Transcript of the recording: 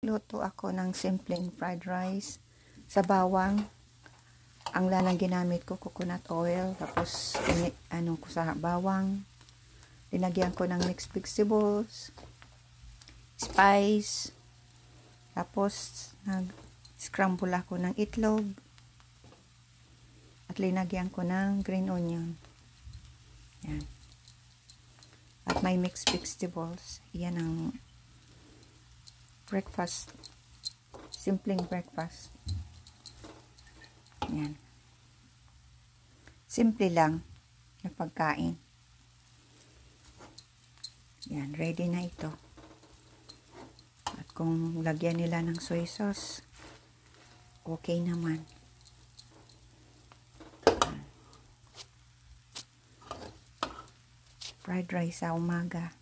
Magluto ako ng simpleng fried rice sa bawang. Ang lanang ginamit ko, coconut oil. Tapos, ko sa bawang. Linagyan ko ng mixed vegetables, spice. Tapos, nag-scramble ako ng itlog. At linagyan ko ng green onion. Yan. At may mixed vegetables. Yan ang breakfast. Simpleng breakfast. Yan. Simple lang na pagkain. Yan, ready na ito. At kung lagyan nila ng soy sauce, okay naman. Fried rice sa umaga.